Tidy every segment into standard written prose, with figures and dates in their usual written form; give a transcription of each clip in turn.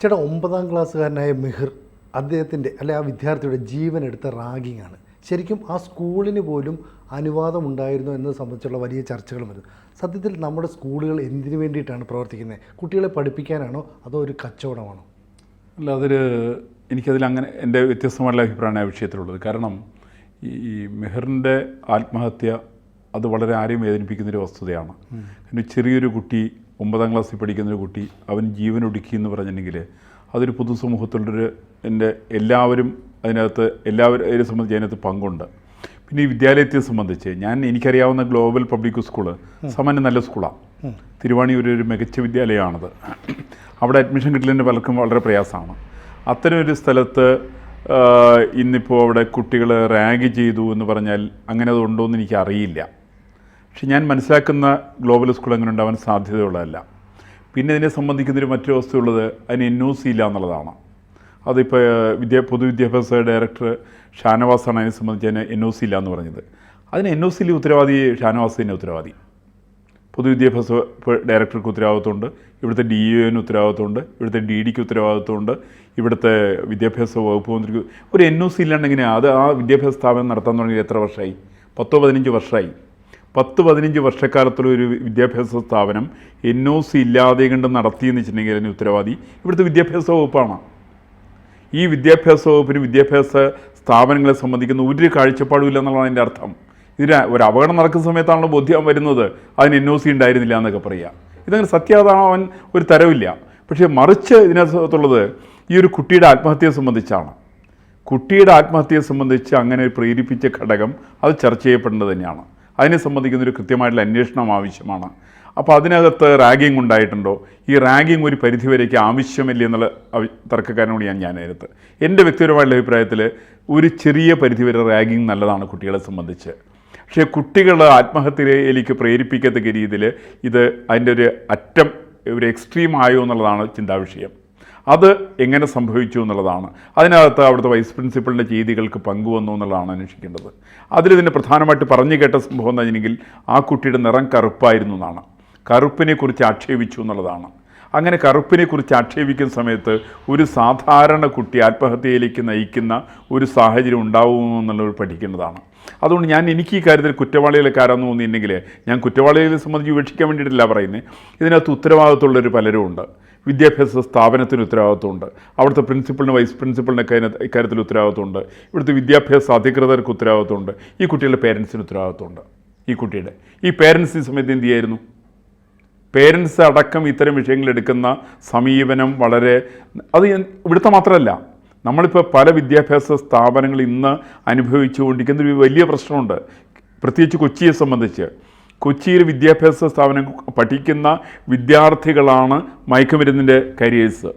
ചേട്ടാ 9ാം ക്ലാസ്സുകാരനായ മെഹിർ അദ്ദേഹത്തിൻ്റെ അല്ലെ ആ വിദ്യാർത്ഥിയുടെ ജീവനെടുത്ത റാഗിങ്ങാണ്. ശരിക്കും ആ സ്കൂളിന് പോലും അനുവാദമുണ്ടായിരുന്നു എന്നത് സംബന്ധിച്ചുള്ള വലിയ ചർച്ചകൾ വരുന്നു. സത്യത്തിൽ നമ്മുടെ സ്കൂളുകൾ എന്തിനു വേണ്ടിയിട്ടാണ് പ്രവർത്തിക്കുന്നത്? കുട്ടികളെ പഠിപ്പിക്കാനാണോ അതോ ഒരു കച്ചവടമാണോ? അല്ല, എനിക്കതിൽ അങ്ങനെ എൻ്റെ വ്യത്യസ്തമായ അഭിപ്രായമാണ് ആ വിഷയത്തിലുള്ളത്. കാരണം ഈ മെഹറിൻ്റെ ആത്മഹത്യ അത് വളരെ ആരെയും വേദനിപ്പിക്കുന്നൊരു വസ്തുതയാണ്. പിന്നെ ചെറിയൊരു കുട്ടി 9ാം ക്ലാസ്സിൽ പഠിക്കുന്നൊരു കുട്ടി അവൻ ജീവനൊടുക്കി എന്ന് പറഞ്ഞിട്ടുണ്ടെങ്കിൽ അതൊരു പൊതുസമൂഹത്തിലുള്ളൊരു എല്ലാവരും എല്ലാവരെയും സംബന്ധിച്ച് അതിനകത്ത് പങ്കുണ്ട്. പിന്നെ ഈ വിദ്യാലയത്തെ സംബന്ധിച്ച് എനിക്കറിയാവുന്ന ഗ്ലോബൽ പബ്ലിക് സ്കൂള് സാമാന്യം നല്ല സ്കൂളാണ്. തിരുവാണിയൂർ ഒരു മികച്ച വിദ്യാലയമാണത്. അവിടെ അഡ്മിഷൻ കിട്ടലിന് പലർക്കും വളരെ പ്രയാസമാണ്. അത്തരം ഒരു സ്ഥലത്ത് ഇന്നിപ്പോൾ അവിടെ കുട്ടികൾ റാഗ് ചെയ്തു എന്ന് പറഞ്ഞാൽ അങ്ങനെ അതുണ്ടോ എന്ന് എനിക്കറിയില്ല. പക്ഷെ ഞാൻ മനസ്സിലാക്കുന്ന ഗ്ലോബൽ സ്കൂൾ അങ്ങനെ ഉണ്ടാവാൻ സാധ്യതയുള്ളതല്ല. പിന്നെ ഇതിനെ സംബന്ധിക്കുന്നൊരു മറ്റൊരു വസ്തുള്ളത് അതിന് NOC ഇല്ല എന്നുള്ളതാണ്. അതിപ്പോൾ പൊതുവിദ്യാഭ്യാസ ഡയറക്ടർ ഷാനവാസാണ് അതിനെ സംബന്ധിച്ച് അതിന് NOC ഇല്ല എന്ന് പറഞ്ഞത്. അതിന് NOCയിൽ ഉത്തരവാദി ഷാനവാസ് തന്നെ ഉത്തരവാദി. പൊതുവിദ്യാഭ്യാസ ഡയറക്ടർക്ക് ഉത്തരവാദിത്വമുണ്ട്, ഇവിടുത്തെ DEOന് ഉത്തരവാദിത്വമുണ്ട്, ഇവിടുത്തെ DDക്ക് ഉത്തരവാദിത്വമുണ്ട്, ഇവിടുത്തെ വിദ്യാഭ്യാസ വകുപ്പ് മന്ത്രിക്ക്. ഒരു NOC ഇല്ലാണ്ടെങ്കിൽ ആ വിദ്യാഭ്യാസ സ്ഥാപനം നടത്താൻ തുടങ്ങി എത്ര വർഷമായി? 10-15 വർഷമായി. 10-15 വർഷക്കാലത്തുള്ളൊരു വിദ്യാഭ്യാസ സ്ഥാപനം NOC ഇല്ലാതെ കണ്ട് നടത്തിയെന്ന് വെച്ചിട്ടുണ്ടെങ്കിൽ അതിന് ഉത്തരവാദി ഇവിടുത്തെ വിദ്യാഭ്യാസ വകുപ്പാണ്. ഈ വിദ്യാഭ്യാസ വകുപ്പിന് വിദ്യാഭ്യാസ സ്ഥാപനങ്ങളെ സംബന്ധിക്കുന്ന ഒരു കാഴ്ചപ്പാടും ഇല്ല എന്നുള്ളതാണ് അതിൻ്റെ അർത്ഥം. ഇതിന് ഒരു അപകടം നടക്കുന്ന സമയത്താണല്ലോ ബോധ്യം വരുന്നത് അതിന് NOC ഉണ്ടായിരുന്നില്ല എന്നൊക്കെ പറയുക. ഇതങ്ങനെ സത്യമാവാൻ ഒരു തരവില്ല. പക്ഷേ മറിച്ച് ഇതിനകത്തുള്ളത് ഈ ഒരു കുട്ടിയുടെ ആത്മഹത്യയെ സംബന്ധിച്ചാണ്. കുട്ടിയുടെ ആത്മഹത്യയെ സംബന്ധിച്ച് അങ്ങനെ പ്രേരിപ്പിച്ച ഘടകം അത് ചർച്ച ചെയ്യപ്പെടേണ്ടത് തന്നെയാണ്. അതിനെ സംബന്ധിക്കുന്നൊരു കൃത്യമായിട്ടുള്ള അന്വേഷണം ആവശ്യമാണ്. അപ്പോൾ അതിനകത്ത് റാഗിങ് ഉണ്ടായിട്ടുണ്ടോ? ഈ റാഗിങ് ഒരു പരിധിവരേക്ക് ആവശ്യമില്ല എന്നുള്ള തർക്കക്കാരനോട് ഞാൻ നേരത്തെ എൻ്റെ വ്യക്തിപരമായിട്ടുള്ള അഭിപ്രായത്തിൽ ഒരു ചെറിയ പരിധിവരെ റാഗിങ് നല്ലതാണ് കുട്ടികളെ സംബന്ധിച്ച്. പക്ഷേ കുട്ടികൾ ആത്മഹത്യയിലേക്ക് പ്രേരിപ്പിക്കത്തക്ക രീതിയിൽ അതിൻ്റെ ഒരു അറ്റം ഒരു എക്സ്ട്രീം ആയോ എന്നുള്ളതാണ് ചിന്താവിഷയം. അത് എങ്ങനെ സംഭവിച്ചു എന്നുള്ളതാണ്. അതിനകത്ത് അവിടുത്തെ വൈസ് പ്രിൻസിപ്പളിൻ്റെ ചെയ്തികൾക്ക് പങ്കുവന്നു എന്നുള്ളതാണ് അന്വേഷിക്കേണ്ടത്. അതിലിതിൻ്റെ പ്രധാനമായിട്ട് പറഞ്ഞു കേട്ട സംഭവം എന്ന് പറഞ്ഞെങ്കിൽ ആ കുട്ടിയുടെ നിറം കറുപ്പായിരുന്നു എന്നാണ്. കറുപ്പിനെക്കുറിച്ച് ആക്ഷേപിച്ചു എന്നുള്ളതാണ്. അങ്ങനെ കറുപ്പിനെക്കുറിച്ച് ആക്ഷേപിക്കുന്ന സമയത്ത് ഒരു സാധാരണ കുട്ടി ആത്മഹത്യയിലേക്ക് നയിക്കുന്ന ഒരു സാഹചര്യം ഉണ്ടാവുമോ എന്നുള്ളത് പഠിക്കേണ്ടതാണ്. അതുകൊണ്ട് എനിക്ക് ഈ കാര്യത്തിൽ കുറ്റവാളികളെക്കാരാന്ന് തോന്നിയിട്ടുണ്ടെങ്കിൽ ഞാൻ കുറ്റവാളികളെ സംബന്ധിച്ച് ഉപേക്ഷിക്കാൻ വേണ്ടിയിട്ടില്ല പറയുന്നത്. ഇതിനകത്ത് ഉത്തരവാദിത്തമുള്ളൊരു പലരും ഉണ്ട്. വിദ്യാഭ്യാസ സ്ഥാപനത്തിന് ഉത്തരവാദിത്വമുണ്ട്, അവിടുത്തെ പ്രിൻസിപ്പളിന് വൈസ് പ്രിൻസിപ്പളിനൊക്കെ ഇക്കാര്യത്തിൽ ഉത്തരവാദിത്വമുണ്ട്, ഇവിടുത്തെ വിദ്യാഭ്യാസ അധികൃതർക്ക് ഉത്തരവാദിത്വമുണ്ട്, ഈ കുട്ടികളുടെ പേരൻസിന് ഉത്തരവാദിത്വമുണ്ട്. ഈ പേരൻസ് ഈ സമയത്ത് എന്ത് ചെയ്യായിരുന്നു? പേരൻസ് അടക്കം ഇത്തരം വിഷയങ്ങളെടുക്കുന്ന സമീപനം അത് ഇവിടുത്തെ മാത്രമല്ല, നമ്മളിപ്പോൾ പല വിദ്യാഭ്യാസ സ്ഥാപനങ്ങൾ ഇന്ന് അനുഭവിച്ചുകൊണ്ടിരിക്കുന്ന ഒരു വലിയ പ്രശ്നമുണ്ട്. പ്രത്യേകിച്ച് കൊച്ചിയെ സംബന്ധിച്ച്. കൊച്ചിയിൽ വിദ്യാഭ്യാസ സ്ഥാപനം പഠിക്കുന്ന വിദ്യാർത്ഥികളാണ് മയക്കുമരുന്നിൻ്റെ കരിയേഴ്സ്.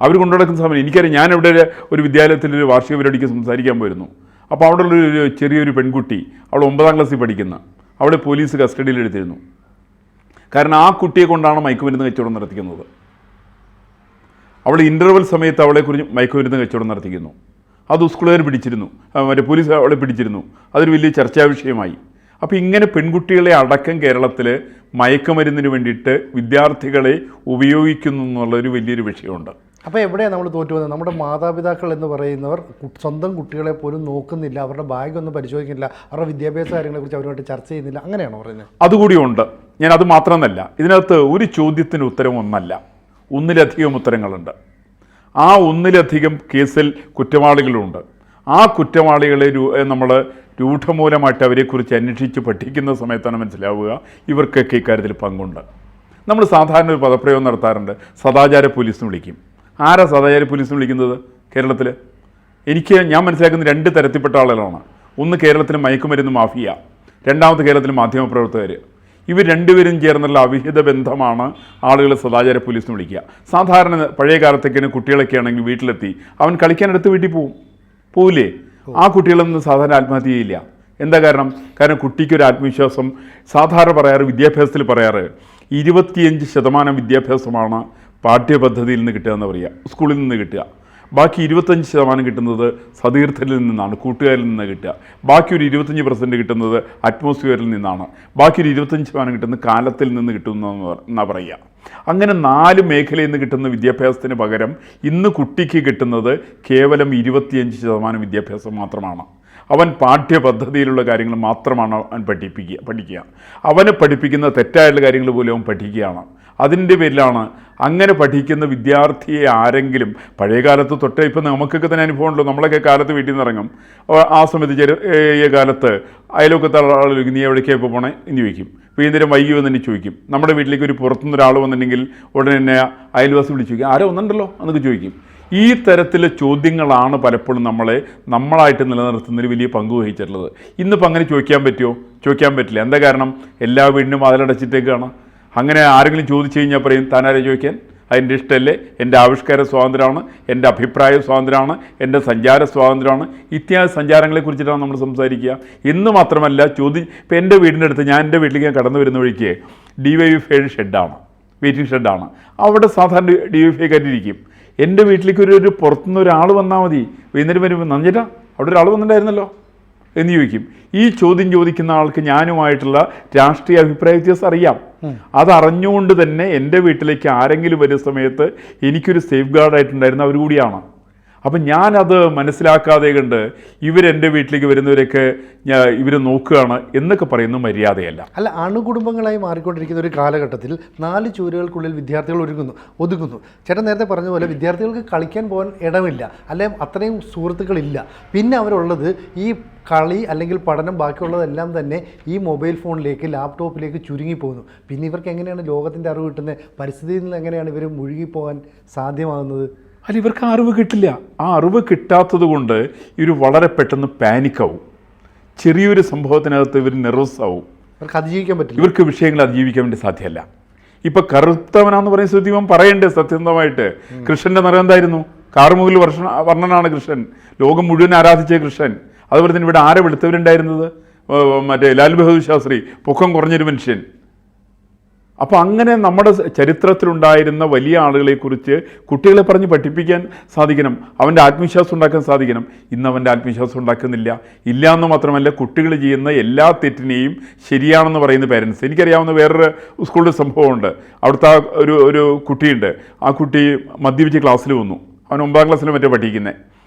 അവർ കൊണ്ടുനടക്കുന്ന സമയം എനിക്കറിയാം. ഞാനിവിടെ ഒരു വിദ്യാലയത്തിലൊരു വാർഷിക പരിപാടിക്ക് സംസാരിക്കാൻ പോയിരുന്നു. അപ്പോൾ അവിടെ ഉള്ളൊരു ചെറിയൊരു പെൺകുട്ടി, അവൾ 9ാം ക്ലാസ്സിൽ പഠിക്കുന്ന, അവളെ പോലീസ് കസ്റ്റഡിയിലെടുത്തിരുന്നു. കാരണം ആ കുട്ടിയെ കൊണ്ടാണ് മയക്കുമരുന്ന് കച്ചവടം നടത്തിക്കുന്നത്. അവൾ ഇൻ്റർവെൽ സമയത്ത് അവളെക്കുറിച്ച് മയക്കുമരുന്ന് കച്ചവടം നടത്തിക്കുന്നു. അത് സ്കൂളുകാർ പിടിച്ചിരുന്നു, പോലീസ് അവളെ പിടിച്ചിരുന്നു. അതൊരു വലിയ ചർച്ചാ വിഷയമായി. അപ്പോൾ ഇങ്ങനെ പെൺകുട്ടികളെ അടക്കം കേരളത്തിൽ മയക്കുമരുന്നിന് വേണ്ടിയിട്ട് വിദ്യാർത്ഥികളെ ഉപയോഗിക്കുന്നു എന്നുള്ളൊരു വലിയൊരു വിഷയമുണ്ട്. അപ്പോൾ എവിടെയാണ് നമ്മൾ തോറ്റുപോകുന്നത്? നമ്മുടെ മാതാപിതാക്കൾ എന്ന് പറയുന്നവർ സ്വന്തം കുട്ടികളെ പോലും നോക്കുന്നില്ല, അവരുടെ ബാഗൊന്നും പരിശോധിക്കുന്നില്ല, അവരുടെ വിദ്യാഭ്യാസ കാര്യങ്ങളെക്കുറിച്ച് അവരുമായിട്ട് ചർച്ച ചെയ്യുന്നില്ല, അങ്ങനെയാണോ പറയുന്നത്? അതുകൂടിയുണ്ട്. അത് മാത്രമല്ല, ഇതിനകത്ത് ഒരു ചോദ്യത്തിന് ഉത്തരം ഒന്നല്ല, ഒന്നിലധികം ഉത്തരങ്ങളുണ്ട്. ആ ഒന്നിലധികം കേസിൽ കുറ്റവാളികളുണ്ട്. ആ കുറ്റവാളികളെ നമ്മൾ രൂഢമൂലമായിട്ട് അവരെക്കുറിച്ച് അന്വേഷിച്ച് പഠിക്കുന്ന സമയത്താണ് മനസ്സിലാവുക ഇവർക്കൊക്കെ ഇക്കാര്യത്തിൽ പങ്കുണ്ട്. നമ്മൾ സാധാരണ ഒരു പദപ്രയോഗം നടത്താറുണ്ട്, സദാചാര പോലീസ് എന്ന് വിളിക്കും. ആരാ സദാചാര പോലീസ് എന്ന് വിളിക്കുന്നത് കേരളത്തിൽ? ഞാൻ മനസ്സിലാക്കുന്ന 2 തരത്തിൽപ്പെട്ട ആളുകളാണ്. ഒന്ന് കേരളത്തിൽ മയക്കുമരുന്ന് മാഫിയ, രണ്ടാമത് കേരളത്തിൽ മാധ്യമപ്രവർത്തകർ. ഇവർ രണ്ടുപേരും ചേർന്നുള്ള അവിഹിത ബന്ധമാണ് ആളുകൾ സദാചാര പോലീസ് എന്ന് വിളിക്കുക. സാധാരണ പഴയ കാലത്തൊക്കെയാണ് കുട്ടികളൊക്കെ ആണെങ്കിൽ വീട്ടിലെത്തി അവൻ കളിക്കാനെടുത്ത് വീട്ടിൽ പോവില്ലേ? ആ കുട്ടികളൊന്നും സാധാരണ ആത്മഹത്യ ചെയ്യില്ല. എന്താ കാരണം? കുട്ടിക്കൊരു ആത്മവിശ്വാസം. സാധാരണ പറയാറ്, വിദ്യാഭ്യാസത്തിൽ പറയാറ് 25% വിദ്യാഭ്യാസമാണ് പാഠ്യപദ്ധതിയിൽ നിന്ന് കിട്ടുക എന്ന് പറയുക, സ്കൂളിൽ നിന്ന് കിട്ടുക. ബാക്കി 25% കിട്ടുന്നത് സതീർത്ഥരിൽ നിന്നാണ്, കൂട്ടുകാരിൽ നിന്ന് കിട്ടുക. ബാക്കി ഒരു 25% കിട്ടുന്നത് അറ്റ്മോസ്ഫിയറിൽ നിന്നാണ്. ബാക്കി ഒരു 25% കിട്ടുന്നത് കാലത്തിൽ നിന്ന് കിട്ടുന്നതെന്നാണ് പറയുക. അങ്ങനെ 4 മേഖലയിൽ നിന്ന് കിട്ടുന്ന വിദ്യാഭ്യാസത്തിന് പകരം ഇന്ന് കുട്ടിക്ക് കിട്ടുന്നത് കേവലം 25% വിദ്യാഭ്യാസം മാത്രമാണ്. അവൻ പാഠ്യപദ്ധതിയിലുള്ള കാര്യങ്ങൾ മാത്രമാണ് അവൻ പഠിക്കുക. അവനെ പഠിപ്പിക്കുന്ന തെറ്റായിട്ടുള്ള കാര്യങ്ങൾ പോലും അവൻ പഠിക്കുകയാണ്. അതിൻ്റെ പേരിലാണ് അങ്ങനെ പഠിക്കുന്ന വിദ്യാർത്ഥിയെ ആരെങ്കിലും പഴയ കാലത്ത് തൊട്ടേ ഇപ്പം നമുക്കൊക്കെ തന്നെ അനുഭവം ഉണ്ടല്ലോ. നമ്മളൊക്കെ കാലത്ത് വീട്ടിൽ നിന്ന് ഇറങ്ങും. ആ സമയത്ത് ചെറിയ കാലത്ത് അയൽവക്കത്തെ ആളുകൾ നീ എവിടേക്കാണ് ഇപ്പോൾ പോണേ എന്ന് ചോദിക്കും. വൈകുന്നേരം വൈകി വന്നെന്നെ ചോദിക്കും. നമ്മുടെ വീട്ടിലേക്ക് ഒരു പുറത്തുനിന്ന് ഒരാൾ വന്നിട്ടുണ്ടെങ്കിൽ ഉടനെ തന്നെ അയൽവാസി വിളിച്ച് ചോദിക്കും, ആരോ വന്നിട്ടുണ്ടല്ലോ എന്നൊക്കെ ചോദിക്കും. ഈ തരത്തിലെ ചോദ്യങ്ങളാണ് പലപ്പോഴും നമ്മളായിട്ട് നിലനിർത്തുന്നതിൽ വലിയ പങ്ക് വഹിച്ചിട്ടുള്ളത്. ഇന്നിപ്പോൾ അങ്ങനെ ചോദിക്കാൻ പറ്റുമോ? ചോദിക്കാൻ പറ്റില്ല. എന്താ കാരണം? എല്ലാ വീടിനും വാതിലടച്ചിട്ടേക്കാണ്. അങ്ങനെ ആരെങ്കിലും ചോദിച്ചു കഴിഞ്ഞാൽ പറയും, താനാരെ ചോദിക്കാൻ? അതിൻ്റെ ഇഷ്ടമല്ലേ? എൻ്റെ ആവിഷ്കാര സ്വാതന്ത്ര്യമാണ്, എൻ്റെ അഭിപ്രായ സ്വാതന്ത്ര്യമാണ്, എൻ്റെ സഞ്ചാര സ്വാതന്ത്ര്യമാണ്. ഇത്യാദി സഞ്ചാരങ്ങളെക്കുറിച്ചിട്ടാണ് നമ്മൾ സംസാരിക്കുക. എന്ന് മാത്രമല്ല ഇപ്പോൾ എൻ്റെ വീടിൻ്റെ അടുത്ത് ഞാൻ എൻ്റെ വീട്ടിലേക്ക് ഞാൻ കടന്നു വരുന്ന വഴിക്ക് DYFI ഷെഡാണ്, വെയിറ്റിംഗ് ഷെഡാണ്. അവിടെ സാധാരണ DYFI കാരിയിരിക്കും. എൻ്റെ വീട്ടിലേക്ക് ഒരു പുറത്തുനിന്ന് ഒരാൾ വന്നാൽ മതി. വൈകുന്നേരം വരുമ്പോൾ നഞ്ചേട്ടാ അവിടെ ഒരാൾ വന്നിട്ടുണ്ടായിരുന്നല്ലോ എന്ന് ചോദിക്കും. ഈ ചോദ്യം ചോദിക്കുന്ന ആൾക്ക് ഞാനുമായിട്ടുള്ള രാഷ്ട്രീയ അഭിപ്രായ വ്യത്യാസം അറിയാം. അതറിഞ്ഞുകൊണ്ട് തന്നെ എൻ്റെ വീട്ടിലേക്ക് ആരെങ്കിലും വരുന്ന സമയത്ത് എനിക്കൊരു സേഫ് ഗാർഡായിട്ടുണ്ടായിരുന്ന അവർ കൂടിയാണ്. അപ്പം ഞാനത് മനസ്സിലാക്കാതെ കണ്ട് ഇവരെൻ്റെ വീട്ടിലേക്ക് വരുന്നവരൊക്കെ ഇവർ നോക്കുകയാണ് എന്നൊക്കെ പറയുന്നത് മര്യാദയല്ല. അല്ല, അണുകുടുംബങ്ങളായി മാറിക്കൊണ്ടിരിക്കുന്ന ഒരു കാലഘട്ടത്തിൽ 4 ചുവരുകൾക്കുള്ളിൽ വിദ്യാർത്ഥികൾ ഒതുങ്ങുന്നു. ചേട്ടൻ നേരത്തെ പറഞ്ഞ പോലെ വിദ്യാർത്ഥികൾക്ക് കളിക്കാൻ പോകാൻ ഇടമില്ല, അല്ലെങ്കിൽ അത്രയും സുഹൃത്തുക്കളില്ല. പിന്നെ അവരുള്ളത് ഈ കളി അല്ലെങ്കിൽ പഠനം ബാക്കിയുള്ളതെല്ലാം തന്നെ ഈ മൊബൈൽ ഫോണിലേക്ക്, ലാപ്ടോപ്പിലേക്ക് ചുരുങ്ങിപ്പോകുന്നു. പിന്നെ ഇവർക്ക് എങ്ങനെയാണ് ലോകത്തിൻ്റെ അറിവ് കിട്ടുന്നത്? പരിസ്ഥിതിയിൽ നിന്ന് എങ്ങനെയാണ് ഇവർ മുഴുകിപ്പോകാൻ സാധ്യമാകുന്നത്? അല്ല, ഇവർക്ക് അറിവ് കിട്ടില്ല. ആ അറിവ് കിട്ടാത്തത് കൊണ്ട് ഇവർ വളരെ പെട്ടെന്ന് പാനിക്കാവും. ചെറിയൊരു സംഭവത്തിനകത്ത് ഇവർ നെർവസ് ആവും. ഇവർക്ക് അതിജീവിക്കാൻ പറ്റില്ല. ഇവർക്ക് വിഷയങ്ങൾ അതിജീവിക്കാൻ വേണ്ടി സാധ്യമല്ല. ഇപ്പം കറുത്തവനാന്ന് പറയുന്ന സ്ഥിതി ഇവൻ പറയണ്ടേ സത്യസന്ധമായിട്ട്? കൃഷ്ണൻ്റെ നിറം എന്തായിരുന്നു? കാർമുകിൽ വർണ്ണനാണ് കൃഷ്ണൻ. ലോകം മുഴുവൻ ആരാധിച്ച കൃഷ്ണൻ. അതുപോലെ തന്നെ ഇവിടെ ആരെ വെളുത്തവരുണ്ടായിരുന്നത്? മറ്റേ ലാൽ ബഹദൂർ ശാസ്ത്രി, പൊക്കം കുറഞ്ഞൊരു മനുഷ്യൻ. അപ്പോൾ അങ്ങനെ നമ്മുടെ ചരിത്രത്തിലുണ്ടായിരുന്ന വലിയ ആളുകളെക്കുറിച്ച് കുട്ടികളെ പറഞ്ഞ് പഠിപ്പിക്കാൻ സാധിക്കണം. അവൻ്റെ ആത്മവിശ്വാസം ഉണ്ടാക്കാൻ സാധിക്കണം. ഇന്ന് അവൻ്റെ ആത്മവിശ്വാസം ഉണ്ടാക്കുന്നില്ല. ഇല്ല എന്ന് മാത്രമല്ല, കുട്ടികൾ ചെയ്യുന്ന എല്ലാ തെറ്റിനെയും ശരിയാണെന്ന് പറയുന്ന പേരൻസ്. എനിക്കറിയാവുന്ന വേറൊരു സ്കൂളിൽ സംഭവമുണ്ട്. അവിടുത്തെ ഒരു കുട്ടിയുണ്ട്. ആ കുട്ടി മദ്യപിച്ച് ക്ലാസ്സിൽ വന്നു. അവൻ 9ാം ക്ലാസ്സിൽ മറ്റേ പഠിക്കുന്നത്.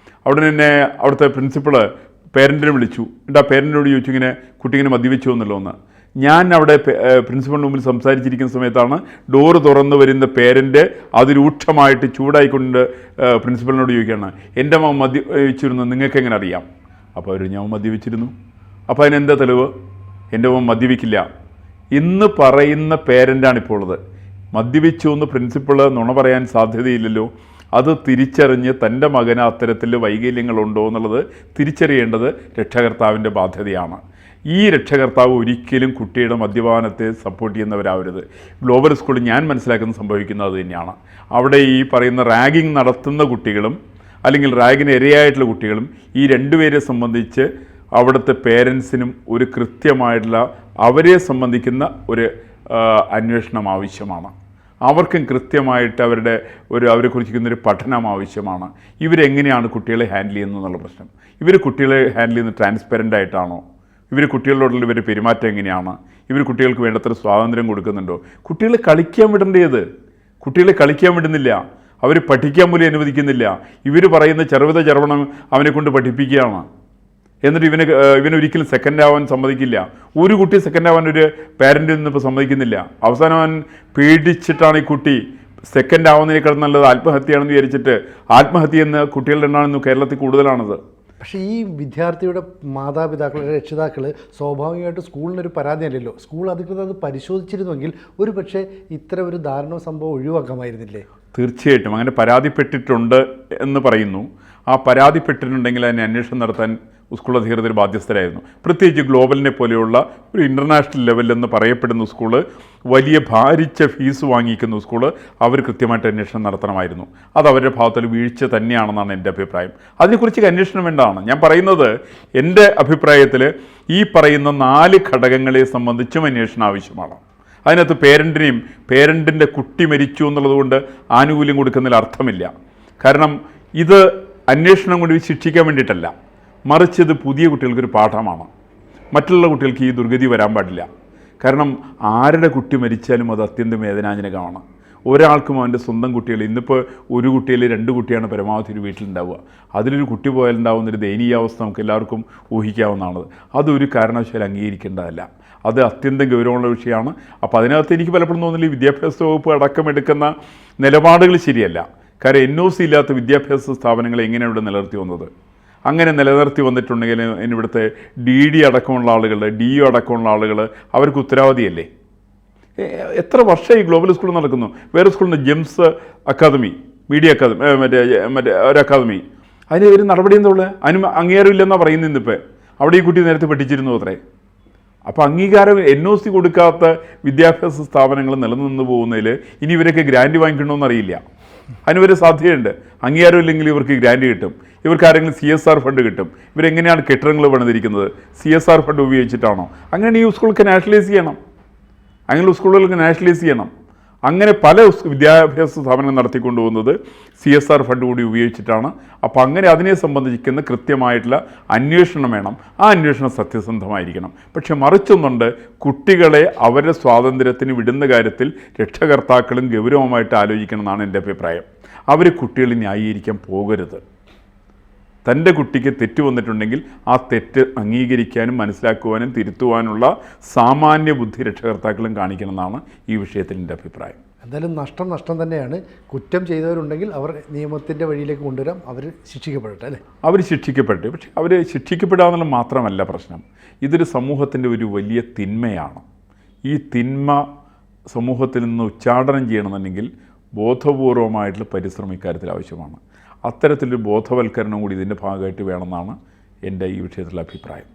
അവിടെ തന്നെ അവിടുത്തെ പ്രിൻസിപ്പള് പേരൻറ്റിനെ വിളിച്ചു. എന്നിട്ട് ആ പേരൻറ്റിനോട് ചോദിച്ചു, ഇങ്ങനെ കുട്ടി ഇങ്ങനെ മദ്യപിച്ചു എന്നല്ലോ ഒന്ന്. ഞാൻ അവിടെ പ്രിൻസിപ്പളിന് മുമ്പിൽ സംസാരിച്ചിരിക്കുന്ന സമയത്താണ് ഡോറ് തുറന്ന് വരുന്ന പേരൻ്റ് അതിരൂക്ഷമായിട്ട് ചൂടായിക്കൊണ്ട് പ്രിൻസിപ്പളിനോട് ചോദിക്കുകയാണ്, എൻ്റെ മകൻ മദ്യപിച്ചിരുന്നു, നിങ്ങൾക്ക് എങ്ങനെ അറിയാം? അപ്പോൾ അവർ, ഞാൻ മദ്യപിച്ചിരുന്നു. അപ്പോൾ അതിനെന്താ തെളിവ്? എൻ്റെ മകൻ മദ്യപിക്കില്ല ഇന്ന് പറയുന്ന പേരൻ്റാണിപ്പോൾ ഉള്ളത്. മദ്യപിച്ചു എന്ന് പ്രിൻസിപ്പൾ നുണ പറയാൻ സാധ്യതയില്ലല്ലോ. അത് തിരിച്ചറിഞ്ഞ് തൻ്റെ മകന് അത്തരത്തിൽ വൈകല്യങ്ങളുണ്ടോ എന്നുള്ളത് തിരിച്ചറിയേണ്ടത് രക്ഷകർത്താവിൻ്റെ ബാധ്യതയാണ്. ഈ രക്ഷകർത്താവ് ഒരിക്കലും കുട്ടിയുടെ മദ്യപാനത്തെ സപ്പോർട്ട് ചെയ്യുന്നവരാവരുത്. ഗ്ലോബൽ സ്കൂളിൽ ഞാൻ മനസ്സിലാക്കുന്നത് സംഭവിക്കുന്നത് അത് തന്നെയാണ്. അവിടെ ഈ പറയുന്ന റാഗിങ് നടത്തുന്ന കുട്ടികളും അല്ലെങ്കിൽ റാഗിന് ഇരയായിട്ടുള്ള കുട്ടികളും ഈ രണ്ടുപേരെ സംബന്ധിച്ച് അവിടുത്തെ പേരൻസിനും ഒരു കൃത്യമായിട്ടുള്ള അവരെ സംബന്ധിക്കുന്ന ഒരു അന്വേഷണം ആവശ്യമാണ്. അവർക്കും കൃത്യമായിട്ട് അവരെക്കുറിച്ചിരിക്കുന്നൊരു പഠനം ആവശ്യമാണ്. ഇവരെങ്ങനെയാണ് കുട്ടികളെ ഹാൻഡിൽ ചെയ്യുന്നത് എന്നുള്ള പ്രശ്നം. ഇവർ കുട്ടികളെ ഹാൻഡിൽ ചെയ്യുന്നത് ട്രാൻസ്പെറൻ്റ് ആയിട്ടാണോ? ഇവർ കുട്ടികളോടുള്ള ഇവരുടെ പെരുമാറ്റം എങ്ങനെയാണ്? ഇവർ കുട്ടികൾക്ക് വേണ്ടത്ര സ്വാതന്ത്ര്യം കൊടുക്കുന്നുണ്ടോ? കുട്ടികളെ കളിക്കാൻ വിടേണ്ടത് കുട്ടികളെ കളിക്കാൻ വിടുന്നില്ല. അവർ പഠിക്കാൻ പോലും അനുവദിക്കുന്നില്ല. ഇവർ പറയുന്ന ചെറുപണം അവനെ കൊണ്ട് പഠിപ്പിക്കുകയാണ്. എന്നിട്ട് ഇവനൊരിക്കലും സെക്കൻഡ് ആവാൻ സമ്മതിക്കില്ല. ഒരു കുട്ടി സെക്കൻഡ് ആവാൻ ഒരു പാരൻറ്റിൽ നിന്നിപ്പോൾ സമ്മതിക്കുന്നില്ല. അവസാനം അവൻ പേടിച്ചിട്ടാണ് ഈ കുട്ടി സെക്കൻഡ് ആവുന്നതിനേക്കാൾ നല്ലത് ആത്മഹത്യയാണെന്ന് വിചാരിച്ചിട്ട് ആത്മഹത്യ എന്ന കുട്ടികളുടെ എണ്ണമാണ് കേരളത്തിൽ കൂടുതലാണത്. പക്ഷേ ഈ വിദ്യാർത്ഥിയുടെ മാതാപിതാക്കൾ, രക്ഷിതാക്കൾ സ്വാഭാവികമായിട്ട് സ്കൂളിനൊരു പരാതിയല്ലല്ലോ. സ്കൂൾ അധികൃതർ അത് പരിശോധിച്ചിരുന്നുവെങ്കിൽ ഒരു പക്ഷേ ഇത്തരം ഒരു ദാരുണ സംഭവം ഒഴിവാക്കാമായിരുന്നില്ലേ? തീർച്ചയായിട്ടും അങ്ങനെ പരാതിപ്പെട്ടിട്ടുണ്ട് എന്ന് പറയുന്നു. ആ പരാതിപ്പെട്ടിട്ടുണ്ടെങ്കിൽ അതിനെ അന്വേഷണം നടത്താൻ സ്കൂൾ അധികൃതർ ബാധ്യസ്ഥരായിരുന്നു. പ്രത്യേകിച്ച് ഗ്ലോബലിനെ പോലെയുള്ള ഒരു ഇൻ്റർനാഷണൽ ലെവലെന്ന് പറയപ്പെടുന്ന സ്കൂള്, വലിയ ഭാരിച്ച ഫീസ് വാങ്ങിക്കുന്ന സ്കൂള്, അവർ കൃത്യമായിട്ട് അന്വേഷണം നടത്തണമായിരുന്നു. അത് അവരുടെ ഭാഗത്തിൽ വീഴ്ച തന്നെയാണെന്നാണ് എൻ്റെ അഭിപ്രായം. അതിനെക്കുറിച്ച് അന്വേഷണം വേണ്ടതാണ്. ഞാൻ പറയുന്നത്, എൻ്റെ അഭിപ്രായത്തിൽ ഈ പറയുന്ന 4 ഘടകങ്ങളെ സംബന്ധിച്ചും അന്വേഷണം ആവശ്യമാണ്. അതിനകത്ത് പേരൻറ്റിൻ്റെ കുട്ടി മരിച്ചു എന്നുള്ളതുകൊണ്ട് ആനുകൂല്യം കൊടുക്കുന്നതിൽ അർത്ഥമില്ല. കാരണം ഇത് അന്വേഷണം കൊണ്ട് ശിക്ഷിക്കാൻ വേണ്ടിയിട്ടല്ല, മറിച്ച് ഇത് പുതിയ കുട്ടികൾക്കൊരു പാഠമാണ്. മറ്റുള്ള കുട്ടികൾക്ക് ഈ ദുർഗതി വരാൻ പാടില്ല. കാരണം ആരുടെ കുട്ടി മരിച്ചാലും അത് അത്യന്തം വേദനാജനകമാണ്. ഒരാൾക്കും അവൻ്റെ സ്വന്തം കുട്ടികൾ, ഇന്നിപ്പോൾ ഒരു കുട്ടിയിൽ 2 കുട്ടിയാണ് പരമാവധി ഒരു വീട്ടിലുണ്ടാവുക. അതിലൊരു കുട്ടി പോയാലുണ്ടാവുന്നൊരു ദയനീയാവസ്ഥ നമുക്ക് എല്ലാവർക്കും ഊഹിക്കാവുന്നതാണ്. അതൊരു കാരണവശാലും അംഗീകരിക്കേണ്ടതല്ല. അത് അത്യന്തം ഗൗരവമുള്ള വിഷയമാണ്. അപ്പോൾ അതിനകത്ത് എനിക്ക് പലപ്പോഴും തോന്നുന്നില്ല ഈ വിദ്യാഭ്യാസ വകുപ്പ് അടക്കമെടുക്കുന്ന നിലപാടുകൾ ശരിയല്ല. കാരണം NOC ഇല്ലാത്ത വിദ്യാഭ്യാസ സ്ഥാപനങ്ങളെ എങ്ങനെയാണ് ഇവിടെ നിലനിർത്തി വന്നത്? അങ്ങനെ നിലനിർത്തി വന്നിട്ടുണ്ടെങ്കിൽ ഇവിടുത്തെ DD അടക്കമുള്ള ആളുകൾ, DO അടക്കമുള്ള ആളുകൾ അവർക്ക് ഉത്തരവാദിയല്ലേ? എത്ര വർഷമായി ഗ്ലോബൽ സ്കൂൾ നടക്കുന്നു. വേറെ സ്കൂളിൻ്റെ ജെംസ് അക്കാദമി, മീഡിയ അക്കാദമി, മറ്റേ ഒരു അക്കാദമി, അതിന് ഒരു നടപടി എന്തുള്ളത്? അതിന് അംഗീകാരമില്ലെന്നാണ് പറയുന്നത്. ഇന്നിപ്പോൾ അവിടെ ഈ കുട്ടി നേരത്തെ പഠിച്ചിരുന്നു അത്രേ. അപ്പോൾ അംഗീകാരം NOC കൊടുക്കാത്ത വിദ്യാഭ്യാസ സ്ഥാപനങ്ങൾ നിലനിന്ന് പോകുന്നതിൽ ഇനി ഇവരൊക്കെ ഗ്രാൻഡ് വാങ്ങിക്കണമെന്ന് അറിയില്ല. അതിനൊരു സാധ്യതയുണ്ട്. അംഗീകാരം ഇല്ലെങ്കിൽ ഇവർക്ക് ഗ്രാൻഡ് കിട്ടും, ഇവർക്ക് ആരെങ്കിലും CSR ഫണ്ട് കിട്ടും. ഇവരെങ്ങനെയാണ് കെട്ടിടങ്ങൾ പണിതിരിക്കുന്നത്? CSR fund ഉപയോഗിച്ചിട്ടാണോ? അങ്ങനെ ഈ സ്കൂൾക്ക് നാഷണലൈസ് ചെയ്യണം. അങ്ങനെ സ്കൂളുകൾക്ക് നാഷണലൈസ് ചെയ്യണം. അങ്ങനെ പല വിദ്യാഭ്യാസ സ്ഥാപനങ്ങൾ നടത്തിക്കൊണ്ടുപോകുന്നത് CSR ഫണ്ട് കൂടി ഉപയോഗിച്ചിട്ടാണ്. അപ്പോൾ അങ്ങനെ അതിനെ സംബന്ധിക്കുന്ന കൃത്യമായിട്ടുള്ള അന്വേഷണം വേണം. ആ അന്വേഷണം സത്യസന്ധമായിരിക്കണം. പക്ഷെ മറിച്ചൊന്നുണ്ട്, കുട്ടികളെ അവരുടെ സ്വാതന്ത്ര്യത്തിന് വിടുന്ന കാര്യത്തിൽ രക്ഷകർത്താക്കളും ഗൗരവമായിട്ട് ആലോചിക്കണം എന്നാണ് എൻ്റെ അഭിപ്രായം. അവർ കുട്ടികളെ ന്യായീകരിക്കാൻ പോകരുത്. തൻ്റെ കുട്ടിക്ക് തെറ്റ് വന്നിട്ടുണ്ടെങ്കിൽ ആ തെറ്റ് അംഗീകരിക്കാനും മനസ്സിലാക്കുവാനും തിരുത്തുവാനുള്ള സാമാന്യ ബുദ്ധി രക്ഷകർത്താക്കളും കാണിക്കണമെന്നാണ് ഈ വിഷയത്തിൽ എൻ്റെ അഭിപ്രായം. എന്തായാലും നഷ്ടം തന്നെയാണ്. കുറ്റം ചെയ്തവരുണ്ടെങ്കിൽ അവർ നിയമത്തിൻ്റെ വഴിയിലേക്ക് കൊണ്ടുവരാം, അവർ ശിക്ഷിക്കപ്പെടട്ടെ അല്ലേ? അവർ ശിക്ഷിക്കപ്പെട്ടെ. പക്ഷെ അവർ ശിക്ഷിക്കപ്പെടുക എന്നുള്ളത് മാത്രമല്ല പ്രശ്നം. ഇതൊരു സമൂഹത്തിൻ്റെ ഒരു വലിയ തിന്മയാണ്. ഈ തിന്മ സമൂഹത്തിൽ നിന്ന് ഉച്ചാടനം ചെയ്യണമെന്നുണ്ടെങ്കിൽ ബോധപൂർവമായിട്ടുള്ള പരിശ്രമം ഇക്കാര്യത്തിൽ ആവശ്യമാണ്. അത്തരത്തിലൊരു ബോധവൽക്കരണം കൂടി ഇതിൻ്റെ ഭാഗമായിട്ട് വേണമെന്നാണ് എൻ്റെ ഈ വിഷയത്തിലുള്ള അഭിപ്രായം.